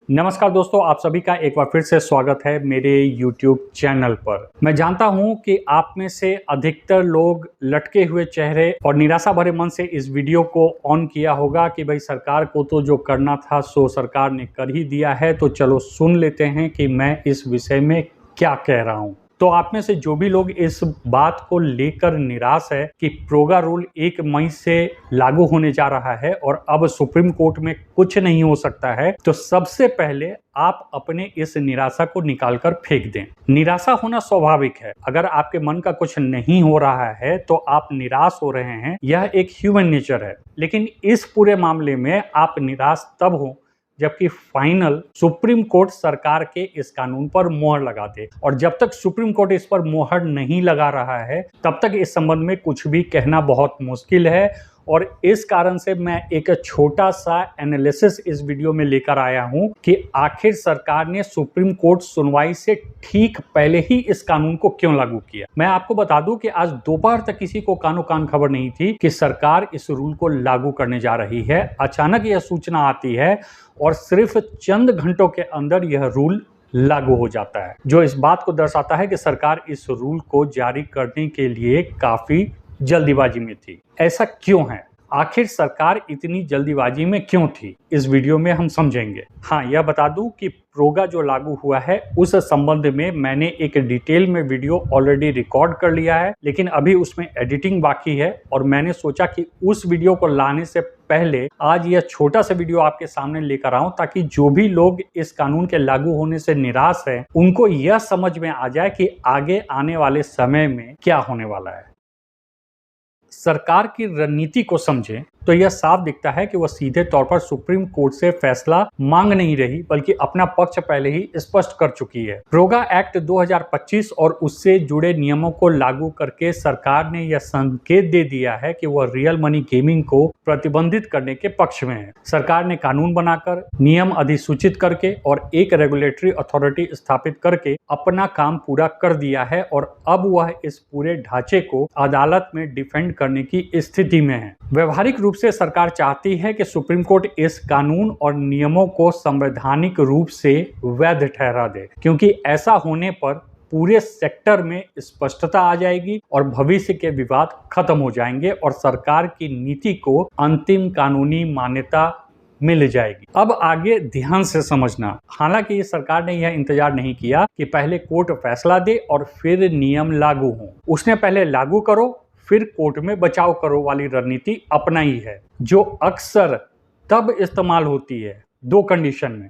नमस्कार दोस्तों, आप सभी का एक बार फिर से स्वागत है मेरे YouTube चैनल पर। मैं जानता हूं कि आप में से अधिकतर लोग लटके हुए चेहरे और निराशा भरे मन से इस वीडियो को ऑन किया होगा कि भाई सरकार को तो जो करना था सो सरकार ने कर ही दिया है, तो चलो सुन लेते हैं कि मैं इस विषय में क्या कह रहा हूं। तो आप में से जो भी लोग इस बात को लेकर निराश है कि प्रोगा रूल 1 मई से लागू होने जा रहा है और अब सुप्रीम कोर्ट में कुछ नहीं हो सकता है, तो सबसे पहले आप अपने इस निराशा को निकालकर फेंक दें। निराशा होना स्वाभाविक है। अगर आपके मन का कुछ नहीं हो रहा है तो आप निराश हो रहे हैं, यह एक ह्यूमन नेचर है। लेकिन इस पूरे मामले में आप निराश तब हो जबकि फाइनल सुप्रीम कोर्ट सरकार के इस कानून पर मोहर लगा दे, और जब तक सुप्रीम कोर्ट इस पर मोहर नहीं लगा रहा है तब तक इस संबंध में कुछ भी कहना बहुत मुश्किल है। और इस कारण से मैं एक छोटा सा एनालिसिस इस वीडियो में लेकर आया हूं कि आखिर सरकार ने सुप्रीम कोर्ट सुनवाई से ठीक पहले ही इस कानून को क्यों लागू किया। मैं आपको बता दूं कि आज दोपहर तक किसी को कानो कान खबर नहीं थी कि सरकार इस रूल को लागू करने जा रही है। अचानक यह सूचना आती है और सिर्फ चंद घंटों के अंदर यह रूल लागू हो जाता है, जो इस बात को दर्शाता है कि सरकार इस रूल को जारी करने के लिए काफी जल्दीबाजी में थी। ऐसा क्यों है? आखिर सरकार इतनी जल्दीबाजी में क्यों थी, इस वीडियो में हम समझेंगे। हाँ, यह बता दूं कि प्रोगा जो लागू हुआ है उस संबंध में मैंने एक डिटेल में वीडियो ऑलरेडी रिकॉर्ड कर लिया है, लेकिन अभी उसमें एडिटिंग बाकी है और मैंने सोचा कि उस वीडियो को लाने से पहले आज यह छोटा सा वीडियो आपके सामने लेकर आऊं, ताकि जो भी लोग इस कानून के लागू होने से निराश हैं उनको यह समझ में आ जाए कि आगे आने वाले समय में क्या होने वाला है। सरकार की रणनीति को समझें तो यह साफ दिखता है कि वह सीधे तौर पर सुप्रीम कोर्ट से फैसला मांग नहीं रही, बल्कि अपना पक्ष पहले ही स्पष्ट कर चुकी है। प्रोगा एक्ट 2025 और उससे जुड़े नियमों को लागू करके सरकार ने यह संकेत दे दिया है कि वह रियल मनी गेमिंग को प्रतिबंधित करने के पक्ष में है। सरकार ने कानून बनाकर, नियम अधिसूचित करके और एक रेगुलेटरी अथॉरिटी स्थापित करके अपना काम पूरा कर दिया है और अब वह इस पूरे ढांचे को अदालत में डिफेंड करने की स्थिति में है। व्यवहारिक रूप से सरकार चाहती है कि सुप्रीम कोर्ट इस कानून और नियमों को संवैधानिक रूप से वैध ठहरा दे, क्योंकि ऐसा होने पर पूरे सेक्टर में स्पष्टता आ जाएगी और भविष्य के विवाद खत्म हो जाएंगे और सरकार की नीति को अंतिम कानूनी मान्यता मिल जाएगी। अब आगे ध्यान से समझना। हालांकि सरकार ने यह इंतजार नहीं किया कि पहले कोर्ट फैसला दे और फिर नियम लागू हो। उसने पहले लागू करो फिर कोर्ट में बचाव करो वाली रणनीति अपनाई है, जो अक्सर तब इस्तेमाल होती है दो कंडीशन में: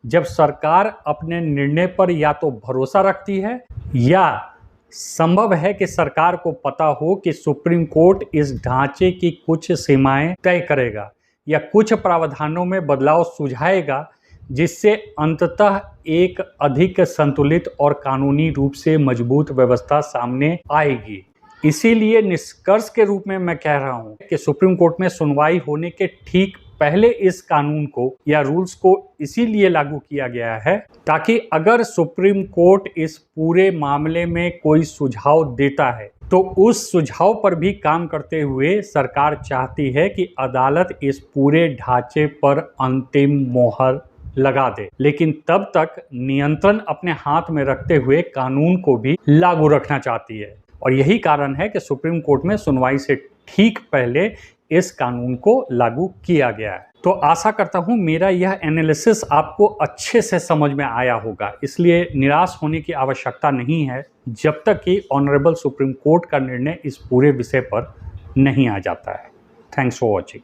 जब सरकार अपने निर्णय पर या तो भरोसा रखती है या संभव है कि सरकार को पता हो कि सुप्रीम कोर्ट इस ढांचे की कुछ सीमाएं तय करेगा या कुछ प्रावधानों में बदलाव सुझाएगा, जिससे अंततः एक अधिक संतुलित और कानूनी रूप से मजबूत व्यवस्था सामने आएगी। इसीलिए निष्कर्ष के रूप में मैं कह रहा हूं कि सुप्रीम कोर्ट में सुनवाई होने के ठीक पहले इस कानून को या रूल्स को इसीलिए लागू किया गया है ताकि अगर सुप्रीम कोर्ट इस पूरे मामले में कोई सुझाव देता है तो उस सुझाव पर भी काम करते हुए सरकार चाहती है कि अदालत इस पूरे ढांचे पर अंतिम मोहर लगा दे, लेकिन तब तक नियंत्रण अपने हाथ में रखते हुए कानून को भी लागू रखना चाहती है। और यही कारण है कि सुप्रीम कोर्ट में सुनवाई से ठीक पहले इस कानून को लागू किया गया है। तो आशा करता हूं मेरा यह एनालिसिस आपको अच्छे से समझ में आया होगा। इसलिए निराश होने की आवश्यकता नहीं है जब तक कि ऑनरेबल सुप्रीम कोर्ट का निर्णय इस पूरे विषय पर नहीं आ जाता है। Thanks for watching.